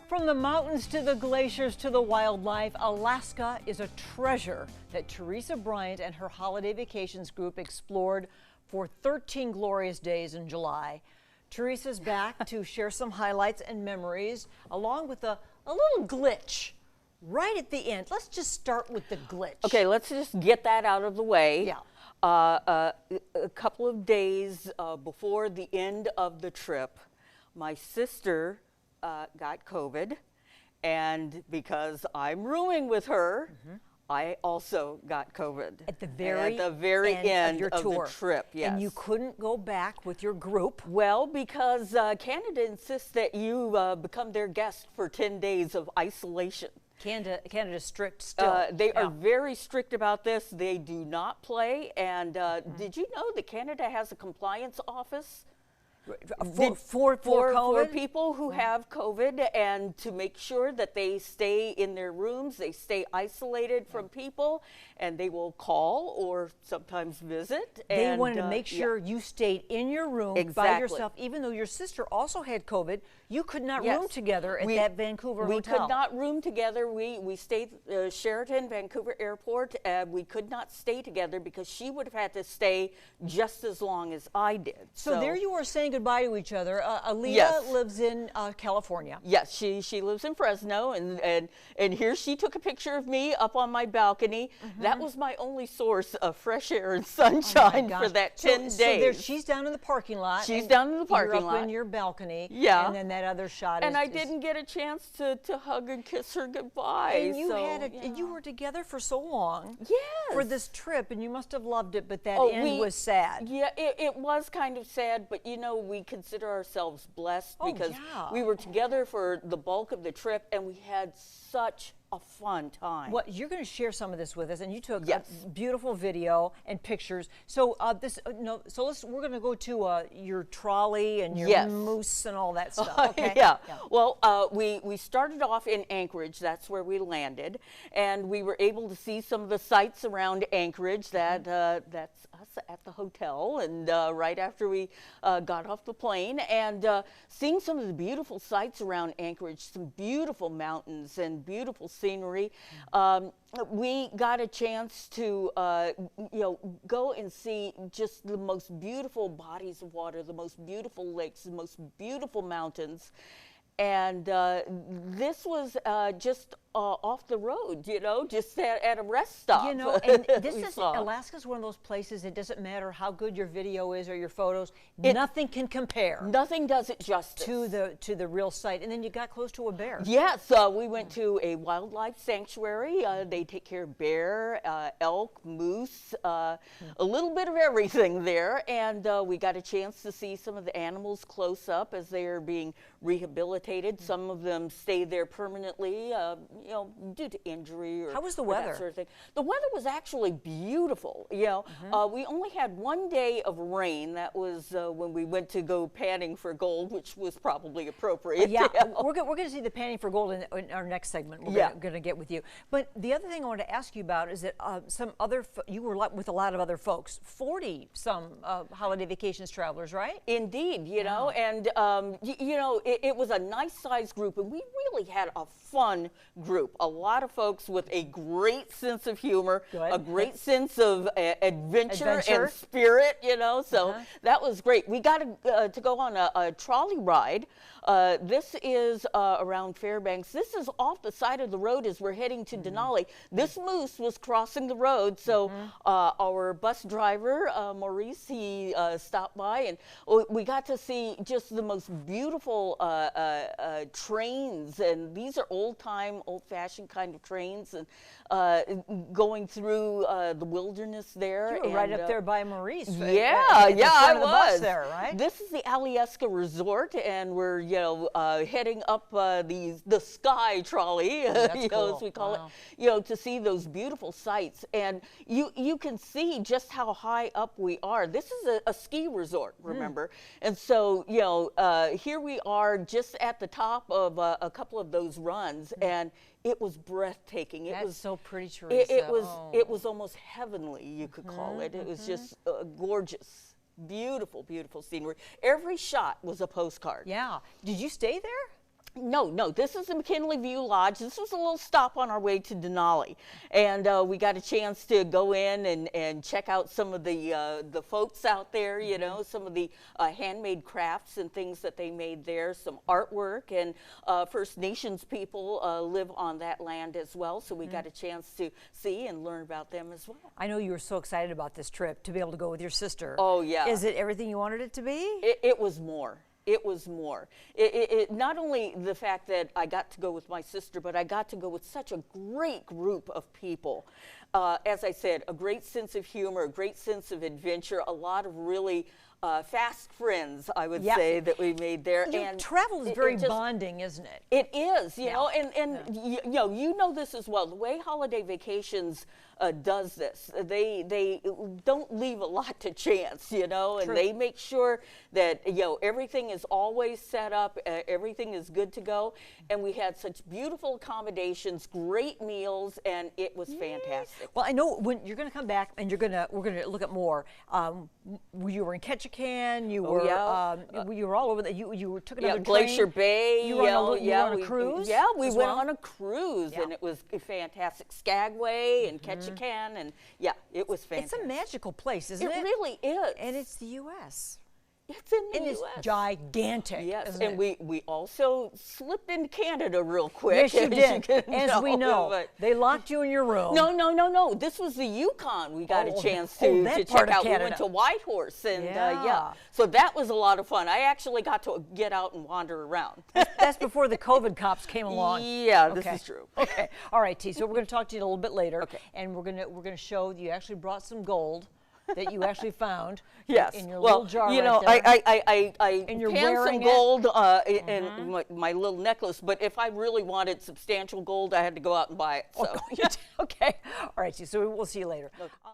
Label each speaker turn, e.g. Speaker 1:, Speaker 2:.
Speaker 1: From the mountains to the glaciers to the wildlife, Alaska is a treasure that Theresa Bryant and her holiday vacations group explored for 13 glorious days in July. Theresa's back to share some highlights and memories, along with a little glitch right at the end. Let's just start with the glitch.
Speaker 2: Okay, let's just get that out of the way.
Speaker 1: Yeah.
Speaker 2: A couple of days before the end of the trip, my sister got COVID, and because I'm rooming with her, I also got COVID.
Speaker 1: At the very
Speaker 2: end
Speaker 1: of your tour.
Speaker 2: The trip, yes.
Speaker 1: And you couldn't go back with your group?
Speaker 2: Well, because Canada insists that you become their guest for 10 days of isolation.
Speaker 1: Canada's strict still.
Speaker 2: They are very strict about this. They do not play. And did you know that Canada has a compliance office?
Speaker 1: For
Speaker 2: people who have COVID, and to make sure that they stay in their rooms, they stay isolated from people, and they will call or sometimes visit.
Speaker 1: They wanted to make sure you stayed in your room by yourself, even though your sister also had COVID. You could not room together at that Vancouver hotel.
Speaker 2: We could not room together. We stayed Sheraton, Vancouver Airport, and we could not stay together because she would have had to stay just as long as I did.
Speaker 1: So there you are saying goodbye to each other. Alita lives in California.
Speaker 2: Yes, she lives in Fresno, and here she took a picture of me up on my balcony. That was my only source of fresh air and sunshine for that 10 days.
Speaker 1: So she's down in the parking lot.
Speaker 2: She's down in the parking lot.
Speaker 1: You're up in your balcony.
Speaker 2: Yeah.
Speaker 1: And then that other shot
Speaker 2: and I didn't get a chance to hug and kiss her goodbye.
Speaker 1: And you were together for so long.
Speaker 2: Yes.
Speaker 1: For this trip, and you must have loved it, but that end was sad.
Speaker 2: Yeah, it was kind of sad, but you know, we consider ourselves blessed because we were together for the bulk of the trip, and we had such a fun time.
Speaker 1: Well, you're going to share some of this with us, and you took a beautiful video and pictures. So we're going to go to your trolley and your moose and all that stuff. Okay.
Speaker 2: Well, we started off in Anchorage. That's where we landed, and we were able to see some of the sights around Anchorage. That's us at the hotel, and right after we got off the plane, and seeing some of the beautiful sights around Anchorage, some beautiful mountains and beautiful scenery. We got a chance to go and see just the most beautiful bodies of water, the most beautiful lakes, the most beautiful mountains. And this was just off the road, just at a rest stop.
Speaker 1: And Alaska's one of those places, it doesn't matter how good your video is or your photos, nothing can compare.
Speaker 2: Nothing does it justice.
Speaker 1: To the real site. And then you got close to a bear.
Speaker 2: Yes, we went to a wildlife sanctuary. They take care of bear, elk, moose, a little bit of everything there. And we got a chance to see some of the animals close up as they are being rehabilitated. Some of them stay there permanently, due to injury or
Speaker 1: how was the weather?
Speaker 2: That sort of thing. The weather was actually beautiful. We only had 1 day of rain. That was when we went to go panning for gold, which was probably appropriate.
Speaker 1: We're going to see the panning for gold in our next segment. We're going to get with you. But the other thing I want to ask you about is that you were with a lot of other folks, 40 some holiday vacations travelers, right?
Speaker 2: Indeed, and it was a nice sized group, and we really had a fun group. A lot of folks with a great sense of humor, a great sense of adventure and spirit, so that was great. We got to go on a trolley ride. This is around Fairbanks. This is off the side of the road as we're heading to Denali. This moose was crossing the road, so our bus driver, Maurice, he stopped by, and we got to see just the most beautiful trains, and these are old-time, old-fashioned kind of trains, and going through the wilderness there.
Speaker 1: You were right up there by Maurice.
Speaker 2: I was
Speaker 1: there, right?
Speaker 2: This is the Alyeska Resort, and we're heading up the sky trolley,
Speaker 1: cool.
Speaker 2: as we call it, to see those beautiful sights. And you can see just how high up we are. This is a ski resort, remember? And so here we are just at the top of a couple of those runs, and it was breathtaking.
Speaker 1: That's so pretty, Theresa.
Speaker 2: It was almost heavenly, you could call it. It was just gorgeous. Beautiful, beautiful scenery. Every shot was a postcard.
Speaker 1: Yeah. Did you stay there?
Speaker 2: No, this is the McKinley View Lodge. This was a little stop on our way to Denali. And we got a chance to go in and check out some of the folks out there, you know, some of the handmade crafts and things that they made there, some artwork. And First Nations people live on that land as well, so we got a chance to see and learn about them as well.
Speaker 1: I know you were so excited about this trip to be able to go with your sister.
Speaker 2: Oh, yeah.
Speaker 1: Is it everything you wanted it to be?
Speaker 2: It was more. It was more. Not only the fact that I got to go with my sister, but I got to go with such a great group of people. As I said, a great sense of humor, a great sense of adventure, a lot of really fast friends, I would say, that we made there.
Speaker 1: And travel is very bonding, isn't it?
Speaker 2: It is, you know, and you know this as well. The way Holiday Vacations does this, they don't leave a lot to chance, you know, and they make sure that, you know, everything is always set up, everything is good to go, and we had such beautiful accommodations, great meals, and it was fantastic.
Speaker 1: Well, I know when you're going to come back, and we're going to look at more. You were in Ketchikan, you were you were all over that. You took another train.
Speaker 2: Glacier Bay.
Speaker 1: You were on a cruise.
Speaker 2: Yeah, we went on a cruise, and it was fantastic. Skagway and Ketchikan, and it was fantastic.
Speaker 1: It's a magical place, isn't it?
Speaker 2: It really is.
Speaker 1: And it's the U.S.
Speaker 2: It's in the
Speaker 1: U.S. It's gigantic.
Speaker 2: Yes, and we also slipped into Canada real quick.
Speaker 1: Yes, you did. As we know, they locked you in your room.
Speaker 2: No. This was the Yukon. We got a chance to check out. We went to Whitehorse, and so that was a lot of fun. I actually got to get out and wander around.
Speaker 1: That's before the COVID cops came along.
Speaker 2: Yeah, this is true.
Speaker 1: Okay, all right, T. So we're going to talk to you a little bit later. Okay, and we're going to show you actually brought some gold that you actually found in your little jar.
Speaker 2: You know, I
Speaker 1: and
Speaker 2: panned some gold in my little necklace, but if I really wanted substantial gold, I had to go out and buy it. So.
Speaker 1: Okay, all right, so we'll see you later. Okay.